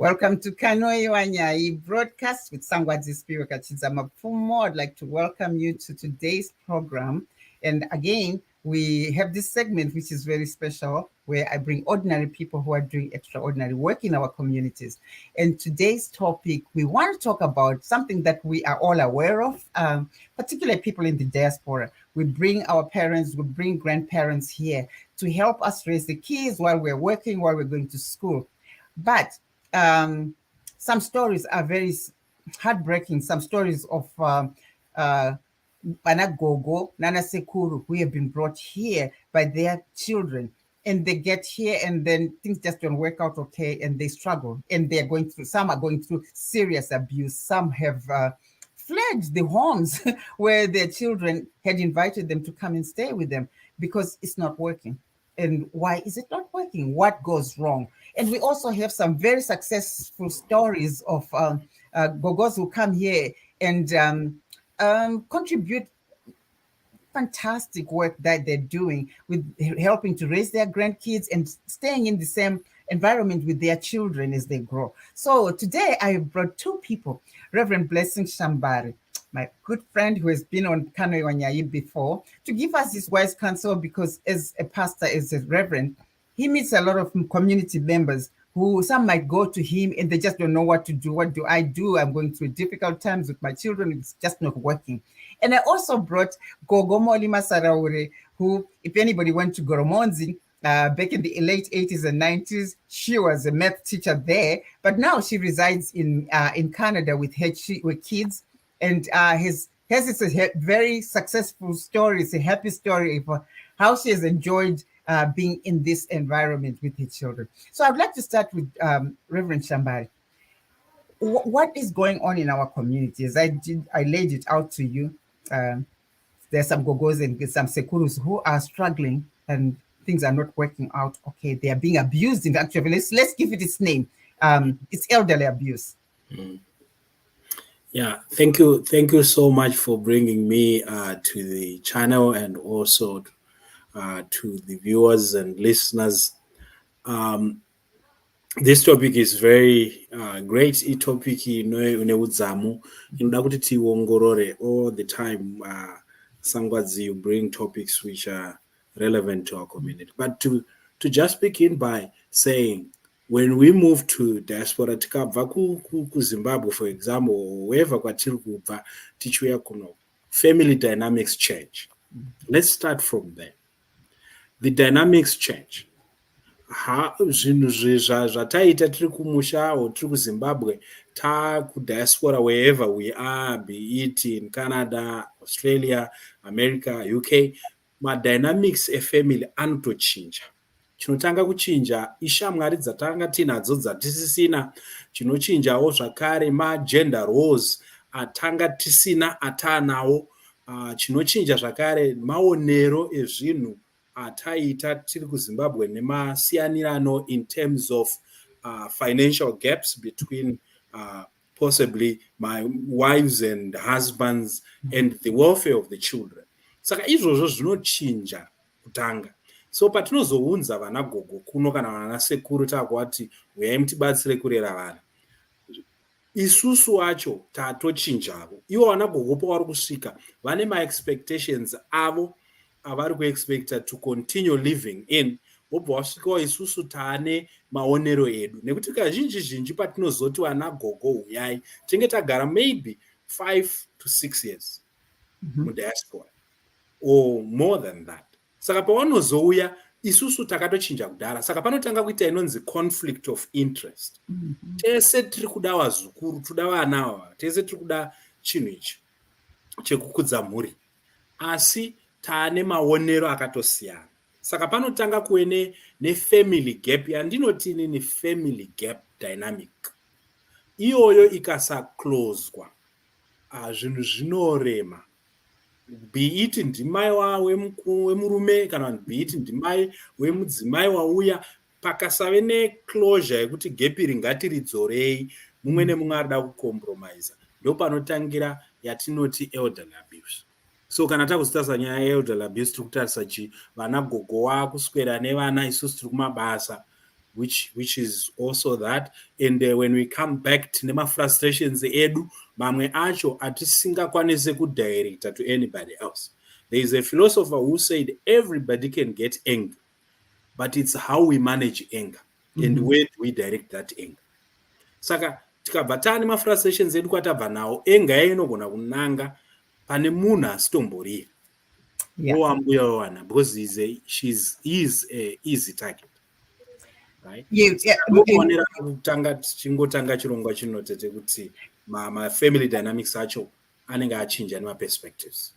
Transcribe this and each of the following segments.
Welcome to Kanoi Wanyai broadcast with Sangwadzi Spirit Kachizama Fumo. I'd like to welcome you to today's program. And again, we have this segment which is very special where I bring ordinary people who are doing extraordinary work in our communities. And today's topic, we want to talk about something that we are all aware of, particularly people in the diaspora. We bring our parents, we bring grandparents here to help us raise the kids while we're working, while we're going to school. But some stories are very heartbreaking. Some stories of Bana Gogo, Nana Sekuru, who have been brought here by their children. And they get here and then things just don't work out okay and they struggle. And they're going through, some are going through serious abuse. Some have fled the homes where their children had invited them to come and stay with them because it's not working. And why is it not working? What goes wrong? And we also have some very successful stories of Gogos who come here and contribute fantastic work that they're doing with helping to raise their grandkids and staying in the same environment with their children as they grow. So today I brought two people, Reverend Blessing Shambari, my good friend who has been on Kanoi Wanyai before, to give us his wise counsel, because as a pastor, as a reverend, he meets a lot of community members who some might go to him and they just don't know what to do. What do I do? I'm going through difficult times with my children. It's just not working. And I also brought Gogo Molima Saraure, who, if anybody went to Goromonzi, back in the late 80s and 90s, she was a math teacher there, but now she resides in Canada with kids, and has a very successful story. It's a happy story of how she has enjoyed being in this environment with her children. So I'd like to start with Reverend Shambari. What is going on in our communities? I laid it out to you. There's some Gogos and some Sekurus who are struggling and things are not working out. Okay, they are being abused. In actually, let's give it its name. It's elderly abuse. Mm. Yeah, thank you so much for bringing me to the channel and also to the viewers and listeners. This topic is very great. I topic uneudzamu inoda kuti tiongorore all the time. Sangwadzi, you bring topics which are relevant to our community. But to just begin by saying, when we move to diaspora, tikabva ku Zimbabwe, for example, or wherever kwatiri kubva tichiuya kuno, family dynamics change. Let's start from there. The dynamics change. Zvinhu zvataita tiri kumusha or tiri kuZimbabwe, diaspora, wherever we are, be it in Canada, Australia, America, UK, ma dynamics e family anotochinja. Chinotanga kuchinja ishamwari dzatanga tinadzo dzatisisina. Chinochinjawo zvakare ma gender roles atanga tisina atanawo. Chinochinja zvakare maonero ezvinhu ataita tiri kuZimbabwe nemasiyanirano in terms of financial gaps between possibly my wives and husbands and the welfare of the children. Saka izvozvo zvinochinja kutanga. So patinozounza vana gogo kuno kana vana sekuru takwati uyai mutibatsire kurera vana, isusu acho tatochinjavo. Ivo vana gogo pavari kusvika vane ma-expectations avo avari kuexpecta to continue living in, wobva wasvikawo isusu taane maonero edu. Nekuti kazhinji patinozoti vana gogo uyai, tinenge tagara maybe 5 to 6 years mudiaspora or more than that. Saka pavanozouya isusu takatochinja kudhara. Saka panotanga kuita inonzi conflict of interest. Tese tiri kuda vazukuru, toda vana ava, tese tiri kuda chinhu ichi chekukudza mhuri, asi taane maonero akatosiyana. Saka panotanga kuve ne-family gap, yandinoti ni family gap dynamic. Iyoyo ikasacloswa, zvinhu zvinorema. Be it ndimai wemurume kana be it ndimai wemudzimai wauya, pakasave neclosure yekuti gap iri ngatiridzorei, mumwe nemumwe arida kucompromise, ndopanotangira yatinoti elderly abuse. So kana takuzitarisa nyaya yeelderly abuse, tiri kutarisa vana gogo wakuswera nevana, isusu tiri kumabasa. which is also that. And when we come back to nema frustrations edu, mamwe acho atisingakwanise kudirecta to anybody else. There is a philosopher who said everybody can get anger, but it's how we manage anger and where do we direct that anger. Saka tikabva tane mafrustrations edu kwatabva nawo, anger inogona kunanga pane munhu asitomborira. Owambuya wana, because he is a easy target. Right? Ndokuonera kutanga tichingotanga chirongwa chinotete kuti ma family dynamics acho anenge achinja nema perspectives.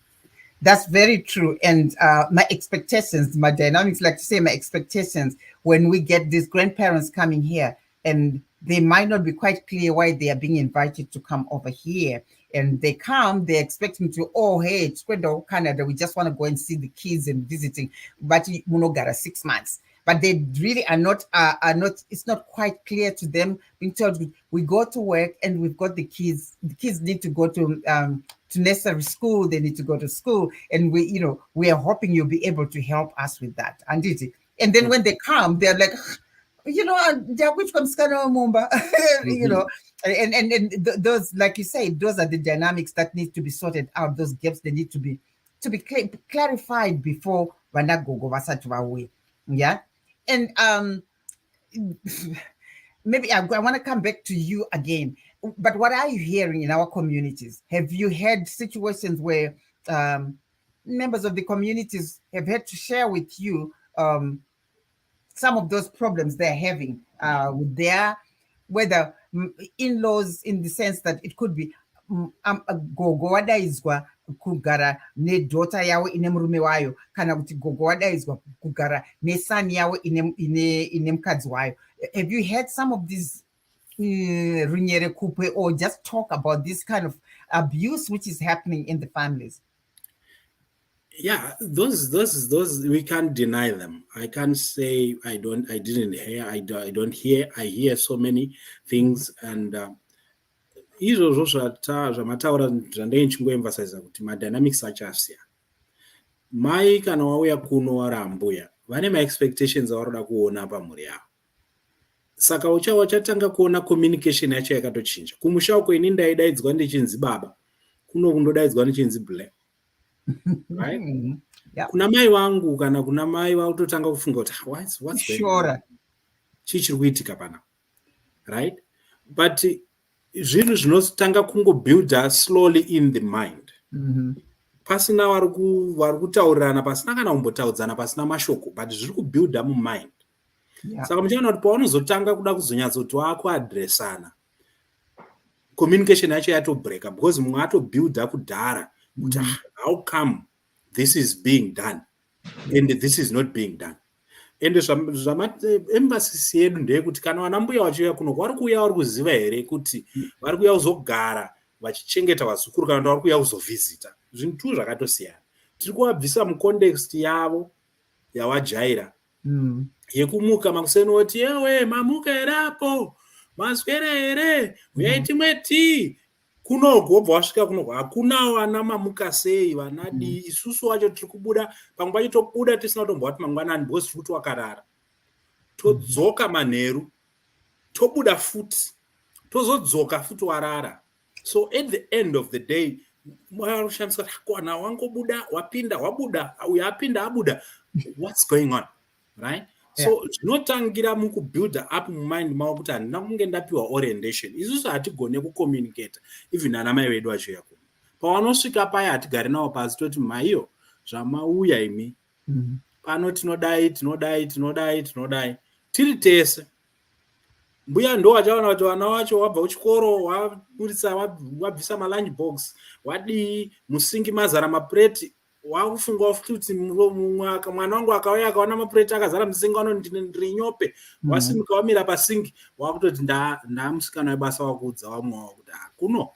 That's very true. And my expectations, my dynamics, like to say my expectations, when we get these grandparents coming here, and they might not be quite clear why they are being invited to come over here. And they come, they expect me to, oh, hey, it's Canada, we just want to go and see the kids and visiting. But you know, got 6 months. But they really are not, it's not quite clear to them. Being told we go to work and we've got the kids need to go to nursery school, they need to go to school. And we are hoping you'll be able to help us with that. And then when they come, they're like, which comes Mumba, and those, like you say, those are the dynamics that need to be sorted out. Those gaps, they need to be clarified before Wanagogo Vasatuwa way. Yeah. And maybe I want to come back to you again. But what are you hearing in our communities? Have you had situations where members of the communities have had to share with you some of those problems they're having with whether in-laws, in the sense that it could be gogo wadaizwa kugara nedaughter yawo ine murume wayo, kana kuti gogo wadaizwa kugara nesani yawo ine mukadzi wayo? Have you had some of these runyere kupe, or just talk about this kind of abuse which is happening in the families? Yeah, those we can't deny them. I can't say I didn't hear. I don't hear. I hear so many things, and izvozvo zvamataura zvandenge nchingoemphasiza kuti madynamics achasiyana. Mai kana wauya kuno wari ambuya vane maexpectations avaroda kuona pamhuri yavo. Saka uchatanga kuona communication yacho yakatochinja. Kumusha uko ini ndaidaidzwa ndichinzi baba, kuno kundodaidzwa ndichinzi black. Right? Yeah. Kuna mai vangu kana kuna mai vakutotanga kufunga kuti what's sure chichiri kuitika pana. Right? But zvinhu zvinotanga kungobuilda slowly in the mind. Pasina vari kutaurirana, pasina kana kumbotaudzana, pasina mashoko, but zviri kubuilda mumind. Saka muchaona kuti pavanozotanga kuda kuzonyatsoti vakuadresana, communication yacho yatobreaka, because mumwe atobuilda kudhara kuti how come this is being done and this is not being done. Ende embassy yedu ndeyekuti kana vanambuya vachiuya kuno vari kuuya vari kuziva here kuti vari kuuya kuzogara vachichengeta vazukuru kana kuti vari kuuya kuzovhizita. Zvinhu tu zvakatosiyana. Tiri kuvabvisa mucontext yavo yavajaira yekumuka makuseni oti ewe mamuka here apo, maswera here, uyai timwe tii. Kunoku wobva wasvika kunoku hakuna vana mamuka sei, vanadi. Isusu wacho tiri kubuda, pamwe pacho tobuda tisina kutombovati mangwanani because tiri kuti wakarara. Todzoka manheru, tobuda futi, tozodzoka futi warara. So at the end of the day, mwarushamisa kwana wangobuda, wapinda, wabuda, uya apinda, abuda. What's going on? Right? So zvinotangira mukubuilda up mumind mavo kuti handina kunge ndapiwa orientation. Isusu hatigone kucommunicate even anamai vedu vachiuya kuno. Pavanosvika paya hatigari navo pasi toti maiyo zvamauya imi pano tinodai tiri tese. Mbuya ndo vachaona kuti vana vacho wabva kuchikoro, wabvisa malunch box, wadii musingi mazara mapureti, wakufunga kuti mwana wangu akauya akaona mapureti akazara musingi vanoti ndiri nyope, wasimuka wamira pasingi, wakutoti ndamusikana webasa wakuudza vamwe wavo kuti kuno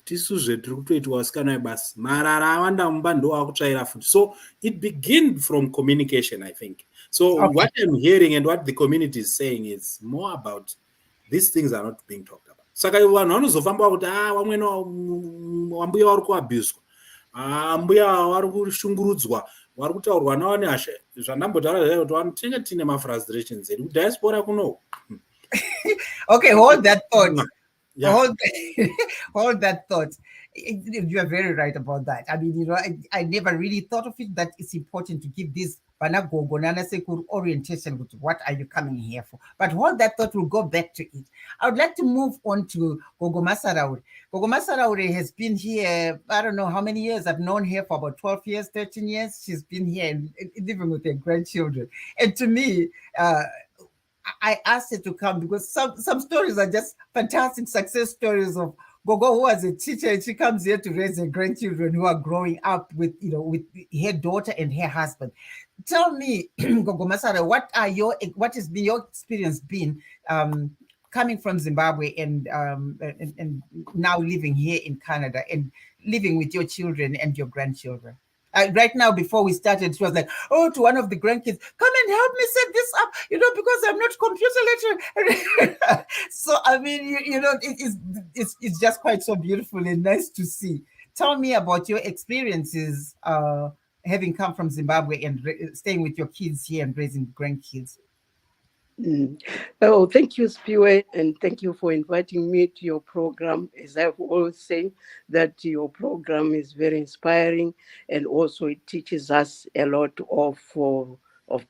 tisuzve tiri kutoitwa wasikana webasa, marara awanda mumba ndo wakutsvaira futi. So it begins from communication, I think. So what I'm hearing and what the community is saying is more about these things are not being talked about. Saka vanhu vanozofamba kuti wamwe wambuya vari kuabuswa. mbuya vari kushungurudzwa, vari kutaurwa navo nehasha. Zvandambotaura zvaio kuti tinenge tine mafrustrations edu diaspora kuno. Okay, hold that thought. Yeah. Hold that thought. You are very right about that. I mean, I never really thought of it, that it's important to give this orientation with what are you coming here for. But hold that thought, we'll go back to it. I would like to move on to Gogo Masaraure. Gogo Masaraure has been here, I don't know how many years. I've known her for about 12 years, 13 years. She's been here and living with her grandchildren. And to me, I asked her to come because some stories are just fantastic success stories of Gogo, who was a teacher, and she comes here to raise her grandchildren who are growing up with her daughter and her husband. Tell me, Gogo Masara, what has been your experience been coming from Zimbabwe and now living here in Canada and living with your children and your grandchildren? Right now, before we started, she was like, "Oh, to one of the grandkids, come and help me set this up, because I'm not computer literate." So, I mean, it's just quite so beautiful and nice to see. Tell me about your experiences having come from Zimbabwe and staying with your kids here and raising grandkids. Oh, thank you, Spiwe, and thank you for inviting me to your program. As I've always said, that your program is very inspiring, and also it teaches us a lot of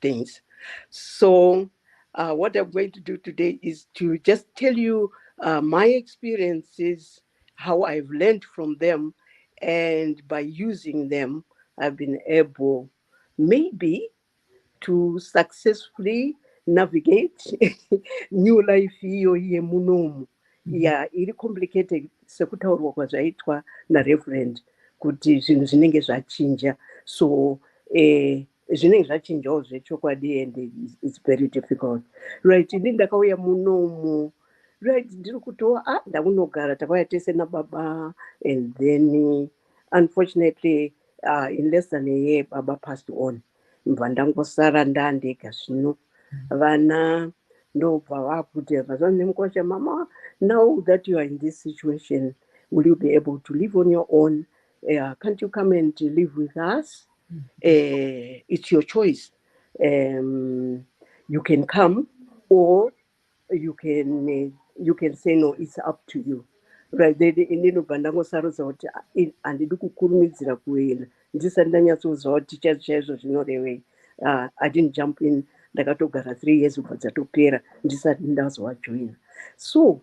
things. So what I'm going to do today is to just tell you my experiences, how I've learned from them, and by using them, I've been able maybe to successfully navigate new life iyo yemunomu. Iri complicated sekutaurwa kwazvaitwa nareverend kuti zvinhu zvinenge zvachinja, so zvinenge zvachinjawo zvechokwadi, and it's very difficult. Right, ini ndakauya munomu, right, ndiri kutova ndakunogara, takauya tese nababa, and then unfortunately in less than a year baba passed on. Mva ndangosara ndandega zvino. Vana ndobva vakuti vazanemukosha, mama, now that you are in this situation, will you be able to live on your own? Can't you come and live with us? It's your choice. You can come, or you can say no, it's up to you. Right, ndinobva ndangosarudza kuti handidi kukurumidzira kuenda ndisati ndanyatsoziva kuti chaizvo zvinorevei. I didn't jump in, ndakatogara 3 years kubva dzatopera ndisati ndazovajoina. So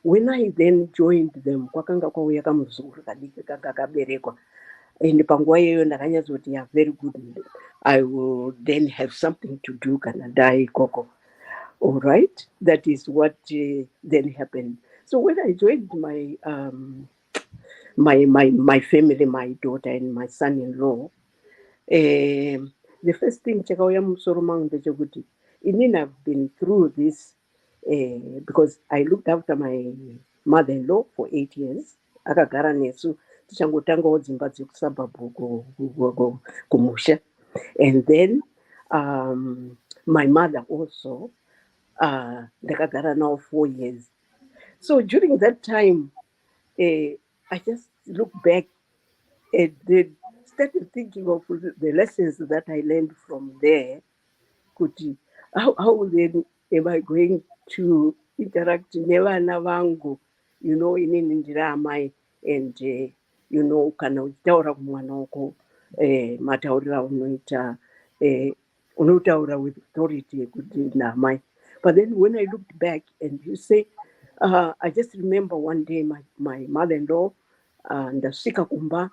when I then joined them, kwakanga kwauya kamuzukuru kadiki kanga kaberekwa, and panguva iyoyo ndakanyatsoti very good, I will then have something to do kana ndai ikoko. All right, that is what then happened. So when I joined my my family, my daughter and my son-in-law, the first thing chakauya musoro mangu ndechekuti inini I've been through this because I looked after my mother-in-law for 8 years. Akagara nesu tichangotangawo dzimba dzekusuburb kumusha, and then my mother also ndakagara nawo 4 years. So during that time, I just look back and then started thinking of the lessons that I learned from there. How then am I going to interact nevana vangu, inini ndiri amai, and kana uchitaura kumwana wako matauriro unoita unotaura with authority kuti namai. But then when I looked back, and you say, I just remember one day my mother-in-law ndasvika kumba,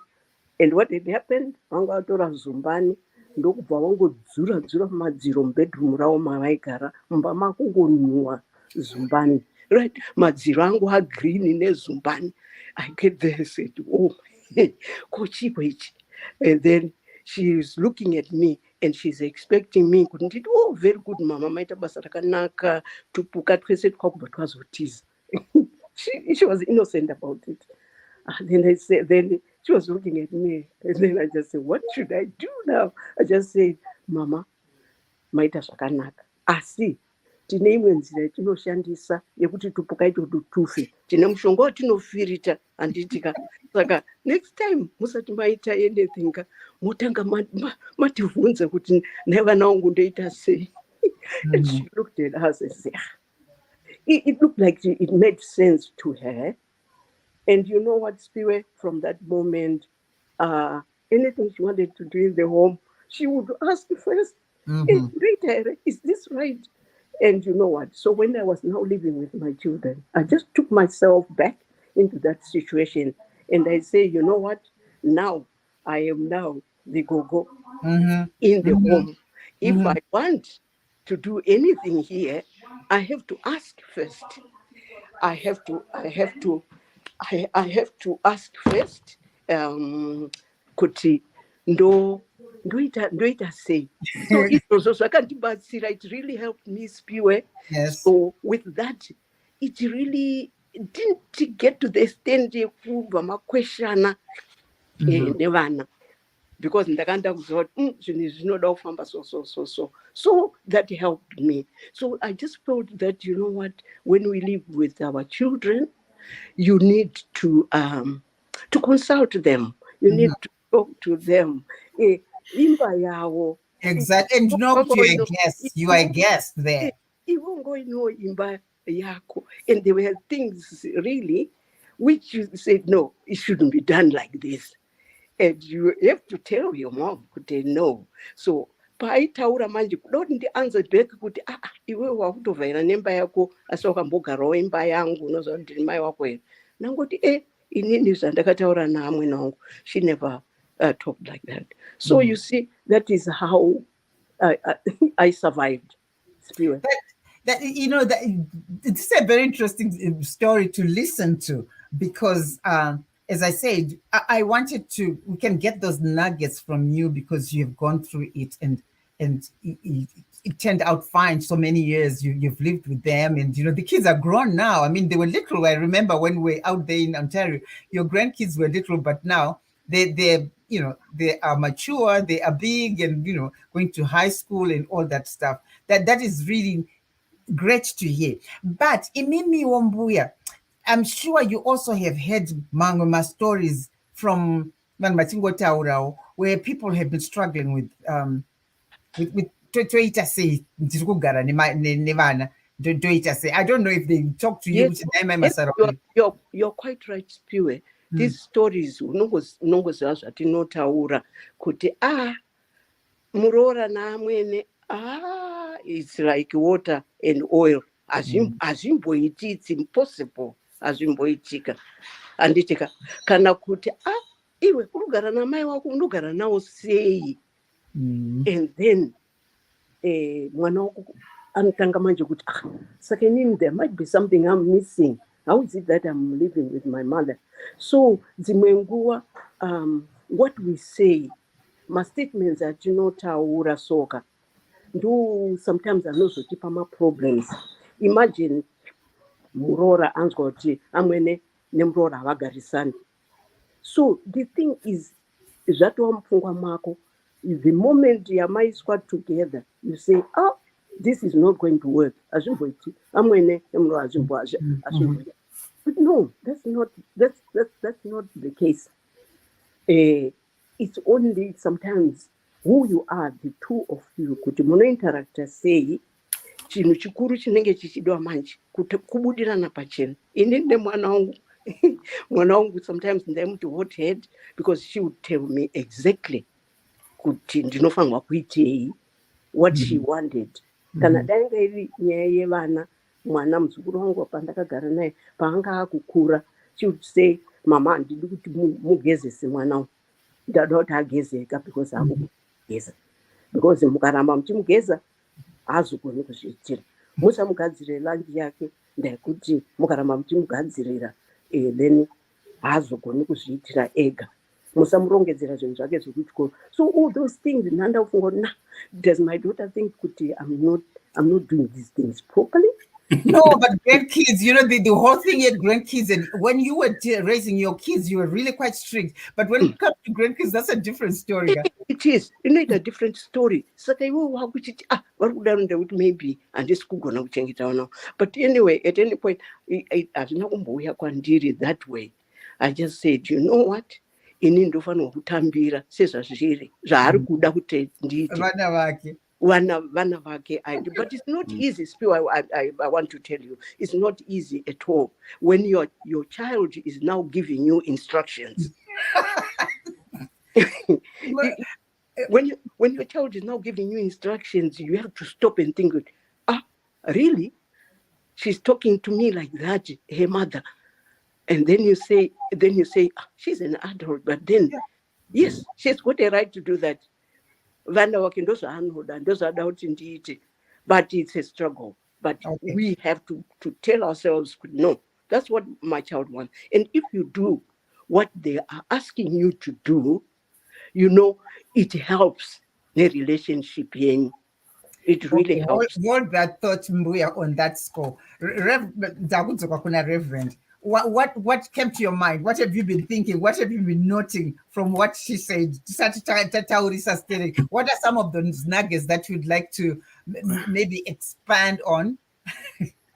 and what had happened, vanga vatora zumbani ndokubva vangodzura madziro mubedroom ravo mavaigara, mumba makungonhuhwa zumbani, right, madziro angu agreen nezumbani. I get there and said, oh, kochipo ichi. And then she's looking at me and she's expecting me, oh, very good mama, maita basa rakanaka, tupuka twese twakubva twazotiza. She was innocent about it. Then she was looking at me, and then I just said, what should I do now? I just said, mama, maita zvakanaka, asi tine imwe nzira yatinoshandisa yekuti tupuka itoto tufe, tine mushonga watinofirita handitika. Saka next time musati maita anything motanga mativhunza kuti nevana vangu ndoita sei. And she looked at us and said, it looked like it made sense to her. And you know what, Spiwe, from that moment, anything she wanted to do in the home, she would ask first, is this right? And you know what? So when I was now living with my children, I just took myself back into that situation. And I say, you know what? Now I am now the go-go in the home. If I want to do anything here, I have to ask first. I have to ask first. Kuti ndoita sei. So it was also it really helped me, Spiwe. Yes. So with that, it really didn't get to the extent of question nevana, because ndakanda kuziva zvinhu zvinoda kufamba so that helped me. So I just felt that, you know what, when we live with our children, you need to consult them, you need to talk to them. Imba yawo. Exactly. And not you're a guest. You are a guest there. Imba yako. And there were things really which you said, no, it shouldn't be done like this. And you have to tell your mom, no. So paitaura manje kudoti ndianze back kuti iwe wakutovhaira nemba yako asi wakambogarawo imba yangu unoziva kuti ndiri mai wako here. Nangoti inini zvandakataura naamwene wangu, she never talked like that. So you see, that is how I survived. That it's a very interesting story to listen to, because as I said, I wanted to, we can get those nuggets from you because you've gone through it, and it turned out fine. So many years you've lived with them, and the kids are grown now. I mean, they were little. I remember when we were out there in Ontario, your grandkids were little, but now they are mature, they are big, and going to high school and all that stuff. That is really great to hear. But Imimi Wambuya, I'm sure you also have heard Mangoma stories from Matingo Taurao, where people have been struggling with Toita say Nevana. I don't know if they talk to you. Yes, you're quite right, Spiwe. These stories unongoziva zvatinotaura kuti murora naamwene it's like water and oil. Azvimboiti, it's impossible. Azvimboitika. Anditika kana kuti iwe unogara namai wako unogara nawo sei. And then mwana wako anotanga manje kuti saka inini there might be something I'm missing. How is it that I'm living with my mother? So dzimwe nguva what we say, ma-statements atinotaura soka ndo sometimes anozotipa ma-problems. Imagine murora anzwa kuti amwene nemurora havagarisani. So the thing is, zvatova mupfungwa mako, the moment yamaiswa together, you say, this is not going to work. Azvimboiti amwene nemurora azvimboiti. But no, that's not the case. It's only sometimes who you are, the two of you, kuti munointeracta sei, chinhu chikuru chinenge chichidwa manje kuti kubudirana pachena. Inini nemwana wangu sometimes ndaimuti hot head, because she would tell me exactly kuti ndinofanirwa kuitei, what she wanted. Kana danga iri nyaya yevana, mwana muzukuru wangu pandakagara naye paanga akukura, she would say, mama handidi kuti mugezese mwana wangu, ndada kuti ageze ega because akugeza, because mukaramba muchimugeza haazogoni kuzviitira. Musamugadzirira lanji yake ndekuti mukaramba muchimugadzirira then haazogoni kuzviitira ega. Musamurongedzera zvinhu zvake zvekuchikoro. So all those things, nhanda kufunga does my daughter think kuti I'm not doing these things properly? No, but grandkids, the whole thing had grandkids. And when you were raising your kids, you were really quite strict. But when it comes to grandkids, that's a different story. It is. It's a different story. So they will walk with it. What would I do? Maybe. And this could go now change it down now. But anyway, at any point, I don't know we are going to deal it that way. I just said, you know what? Ini ndofana kutambira sezvazviri zvaari kuda kuti ndiite vana vake. But it's not easy. Still, I want to tell you, it's not easy at all when your child is now giving you instructions. When your child is now giving you instructions, you have to stop and think, really? She's talking to me like that, her mother. And then you say, she's an adult, but then, yes, she's got a right to do that. But it's a struggle. But we have to tell ourselves, no, that's what my child wants. And if you do what they are asking you to do, it helps the relationship. It really helps. Hold that thought, Mbuya, on that score. Reverend, what came to your mind? What have you been thinking? What have you been noting from what she said? What are some of those nuggets that you'd like to maybe expand on?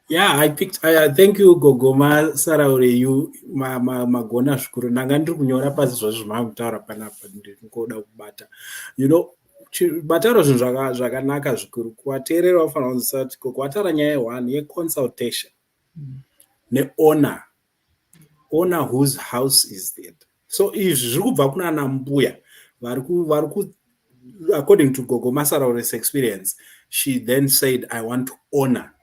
Yeah, I thank you, Gogoma Saraure, you magona shukuru nanga ndiri kunyora pasi zvazvo zvamutaura panapa ndinoda kubata. Bataro zvinhu zvakanaka zvikuru kuvateerera vafanira kunzwisisa kuti kwatara nyaya ye1 yeconsultation neowner whose house is that. So izvi zviri kubva kunana mbuya vari according to Gogoma Saraure's experience, she then said, I want to honor.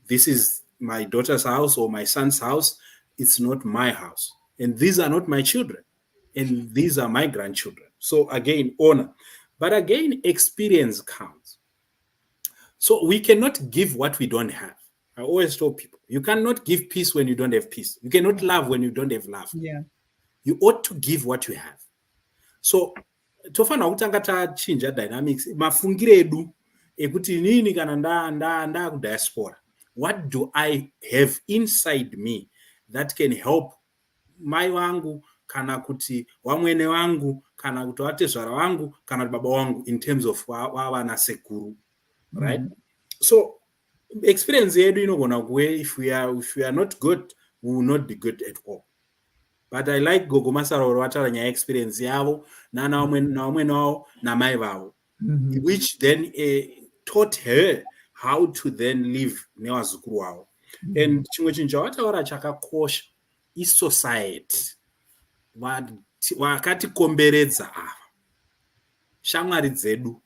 This is my daughter's house or my son's house. It's not my house. And these are not my children. And these are my grandchildren. So again, honor. But again, experience counts. So we cannot give what we don't have. I always tell people, you cannot give peace when you don't have peace. You cannot love when you don't have love. Yeah. You ought to give what you have. So, tofanira kutanga tachinja dynamics. Mafungire edu ekuti nini kana nda ku diaspora. What do I have inside me that can help mai wangu, kana kuti wamwene wangu, kana kuti vatezvara wangu, kana baba wangu in terms of vana sekuru, right? So experience yedu inogona kuwe if we are not good, we will not be good at all. But I like Gogoma Saraure vatara nyaya experience yavo nana vamwene wavo namai vavo, which then taught her how to then live nevazukuru wavo. And chimwe chinhu chavataura chakakosha isociety vakatikomberedza ava shamwari dzedu.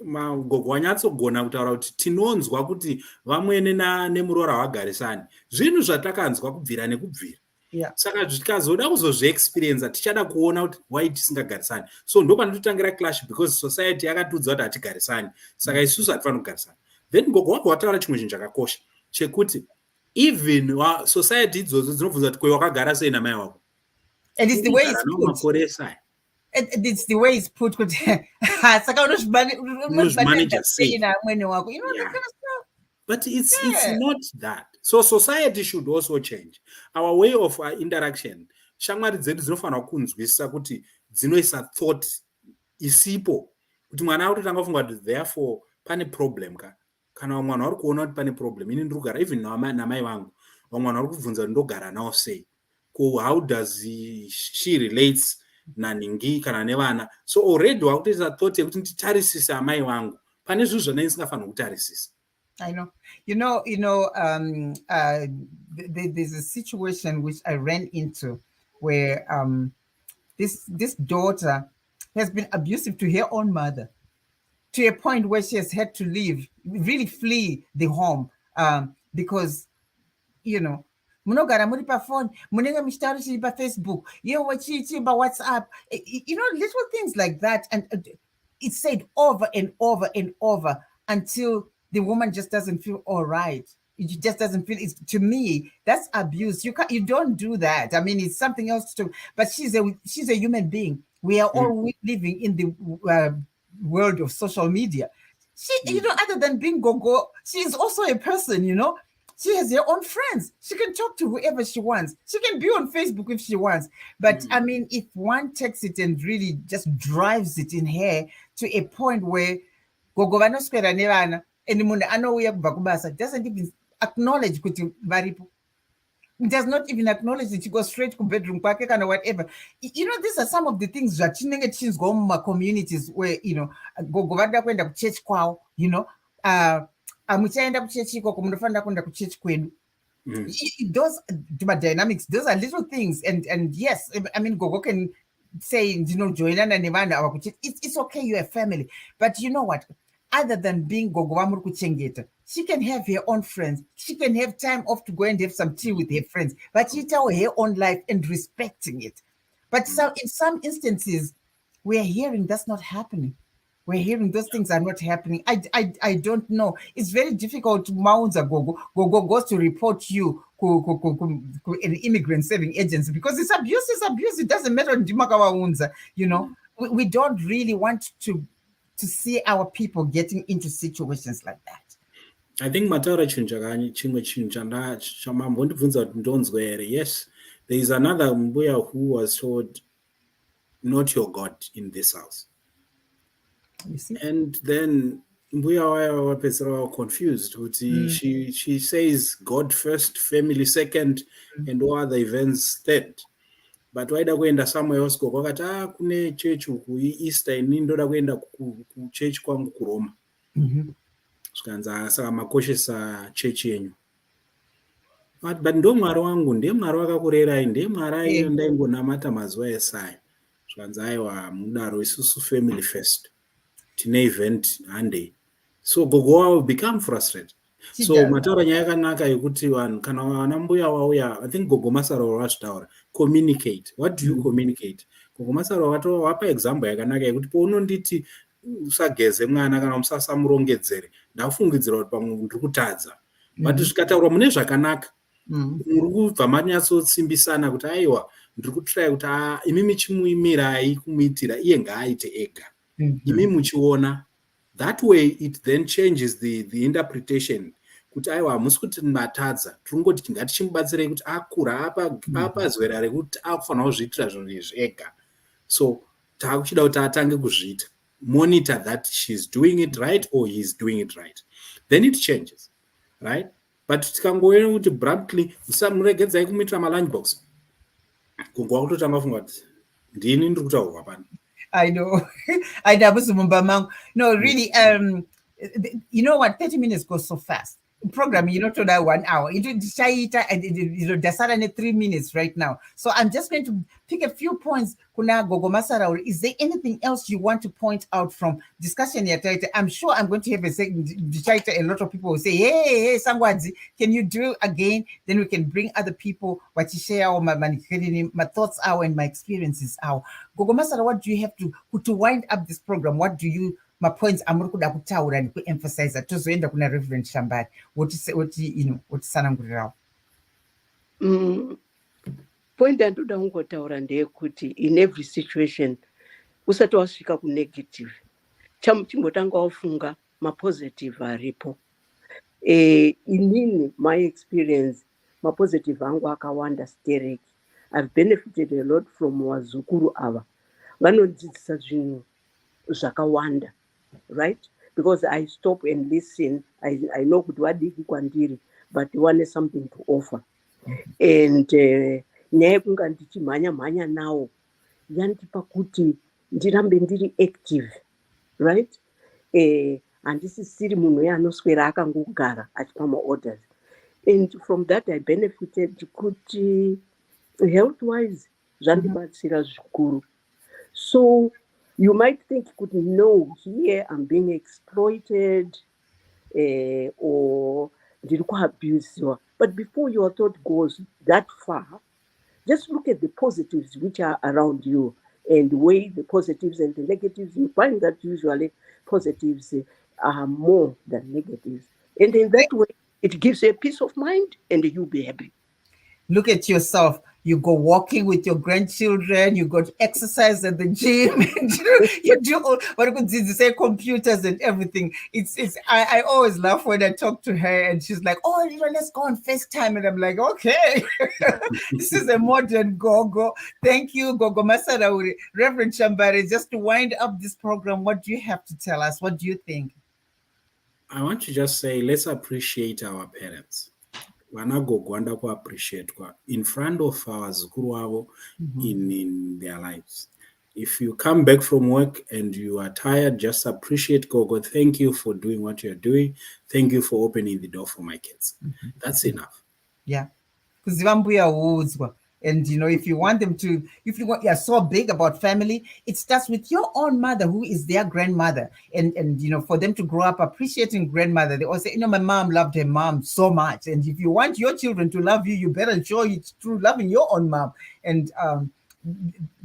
Magogo wanyatsogona kutaura kuti tinonzwa kuti vamwene nemuroora wagarisani zvinhu zvatakanzwa kubvira nekubvira. Saka tikazoda kuzozviexperience tichada kuona kuti why tisingagarisani. So ndo panototangira clash because society yakatudza kuti hatigarisani, saka isusu hatifanira kugarisana. Then gogo wako wataura chimwe chinhu chakakosha chekuti even society idzodzo dzinobvunza kuti wakagara sei namai wako. And it's the way it's put. It's the way it's put. But it's not that. So society should also change. Our way of interaction. Shamwari dzedu dzinofanira kunzwisisa kuti dzinoisa thought isipo. Kuti mwana utotanga kufunga kuti therefore pane problem ka. Kana mwana ari kuona kuti pane problem. Ini ndogara even namai vangu. Mwana ari kubvunza ndogara nawo sei. How does she relates naningi kana nevana. So already wakutoisa thought yekuti nditarisise amai vangu. Pane zvinhu zvana isingafanira kutarisisa. I know. There's a situation which I ran into where this daughter has been abusive to her own mother, to a point where she has had to leave, really flee the home, because, munogara muri pafone, munenge muchitaurishiri paFacebook, wachiichi paWhatsApp, little things like that, and it's said over and over and over until the woman just doesn't feel all right. It just doesn't feel. To me, that's abuse. You don't do that. I mean, it's something else to. But she's a human being. We are all living in the world of social media. She, you know, other than being Gogo, she's also a person, you know. She has her own friends. She can talk to whoever she wants. She can be on Facebook if she wants. But I mean, if one takes it and really just drives it in her to a point where Gogo vanoswera nevana and munhu anouya kubva kubasa doesn't even acknowledge kuti varipo. Does not even acknowledge that she goes straight to bedroom kwake kana whatever. You know, these are some of the things zvatinenge tichinzwa muma communities where, you know, gogo vada kuenda kuchechi kwavo, you know, muchaenda kuchechi ikoko munofanira kuenda kuchechi kwedu. Those dynamics, those are little things, and yes, I mean, gogo can say, you know, joinana nevanhu ava kuchechi. It's okay, you're a family, but you know what? Other than being gogo vamuri kuchengeta, she can have her own friends. She can have time off to go and have some tea with her friends, but she tell her own life and respecting it. But so in some instances, we're hearing that's not happening. We're hearing those things are not happening. I don't know. It's very difficult to Maunza Gogo. Gogo goes to report you an immigrant saving agency because it's abuse. It's abuse. It doesn't matter. You know, we don't really want to see our people getting into situations like that. I think mataura chinhu chimwe chinhu chamambondibvunza kuti ndonzwa here. Yes, there is another mbuya who was told, not your God in this house. You see? And then mbuya waya wapedzisira were confused. She says God first, family second, and all other events third. But waida kuenda somewhere else gogo akati kune church uku Easter ini ndoda kuenda kuchurch kwangu kuRoma. Saka makoshesa church yenyu. But ndo mwari wangu, ndiye mwari wakakurerai, ndiye mwari ayo ndaingonamata mazuva esaya. Zvanzi aiwa mudaro isusu family first. Tine event hande. So gogo will become frustrated. So mataura nyaya yakanaka yekuti vanhu kana vana mbuya wauya, I think gogo Masaro wazvitaura, communicate. What do you communicate? Gogo Masaro wapa example yakanaka yekuti paunonditi usageze mwana kana musasamurongedzere, ndafungidzira kuti pamwe ndiri kutadza. But zvikataurwa mune zvakanaka, muri kubva manyatsotsimbisana kuti aiwa ndiri kutry kuti imi chimuimirai kumuitira iye ngaaite ega. Imi muchiona. That way it then changes the interpretation. Kuti aiwa hamusi kuti matadza, tiri ngatichimubatsirei kuti akura apa zwera rekuti akufanira kuzviitira zvinhu izvi ega. So takuchida kuti atange kuzviita. Monitor that she's doing it right or he's doing it right. Then it changes, right? But tikangoona kuti abruptly muregedzai kumuitira malunchbox, kungwa kutotanga kufunga kuti ndini ndiri kutaurwa pano. I know. No, really, you know what? 30 minutes goes so fast. Program, you know, to that 1 hour. You know, that's 3 minutes right now. So I'm just going to pick a few points. Kuna Gogo Masara, is there anything else you want to point out from discussion here? I'm sure I'm going to have a lot of people will say, hey, Sangwadzi, can you do it again? Then we can bring other people, what you share, or my thoughts are and my experiences are. Gogo Masara, what do you have to wind up this program? What do you my points amuri kuda kutaura nekuemphasize tozoenda kuna Reverend Shambari wotitsanangurirawo. Point andoda kungotaura ndeyekuti in every situation usati wasvika kunegative chimbotanga wafunga mapositive aripo. Inini my experience mapositive angu akawanda stereki. I've benefited a lot from wazukuru ava vanodzidzisa zvinhu zvakawanda. Right? Because I stop and listen. I know kuti vadiki kwandiri, but one has something to offer. And nyaya yekunga ndichimhanya nawo yandipa kuti ndirambe ndiri active. Right? Handisisiri munhu yanoswera akangogara achipa maorders. And from that I benefited kuti health wise zvandibatsira zvikuru. So you might think, no, here I'm being exploited or abused. But before your thought goes that far, just look at the positives which are around you and weigh the positives and the negatives. You find that usually positives are more than negatives. And in that way, it gives you a peace of mind and you'll be happy. look at yourself. You go walking with your grandchildren, you go to exercise at the gym, and you do all what could you say, computers and everything. I always laugh when I talk to her and she's like, oh, let's go on FaceTime. And I'm like, okay, this is a modern Gogo. Thank you, Gogo Masarauri. Reverend Chambari, just to wind up this program, what do you have to tell us? What do you think? I want to just say, let's appreciate our parents. Vanagogwanda appreciate in front of our zukuru wavo in their lives. If you come back from work and you are tired, just appreciate Gogo. Thank you for doing what you're doing. Thank you for opening the door for my kids. That's enough. Yeah. Because and if you want them to, if you're so big about family, it starts with your own mother, who is their grandmother. And for them to grow up appreciating grandmother, they all say, my mom loved her mom so much. And if you want your children to love you, you better show it through loving your own mom. And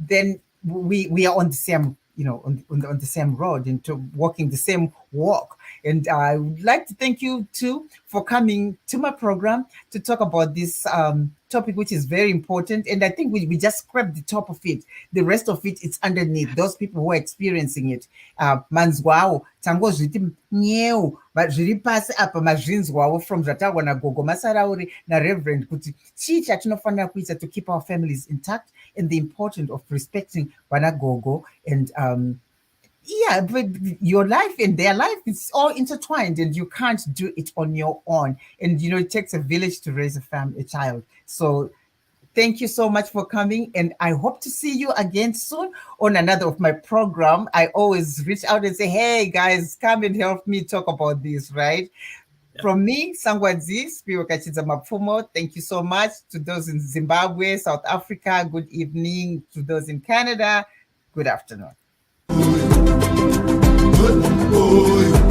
then we are on the same, on the same road and walking the same walk. And I would like to thank you too for coming to my program to talk about this topic, which is very important. And I think we just scraped the top of it. The rest of it is underneath. Those people who are experiencing it. Manzwao, tango zviti nyeu, but zviri pasi apa mazvinzwawo from zvatagwa naGogo Masarauri na Reverend kuti chii chatinofanira kuita to keep our families intact, and the importance of respecting vanaGogo and yeah, but your life and their life is all intertwined, and you can't do it on your own. And it takes a village to raise a child. So thank you so much for coming, and I hope to see you again soon on another of my program. I always reach out and say, hey guys, come and help me talk about this, right? Yeah. From me, Sangwadzi, Spiwa Kachidza Mapfumo, thank you so much. To those in Zimbabwe, South Africa, good evening. To those in Canada, good afternoon. Good boy.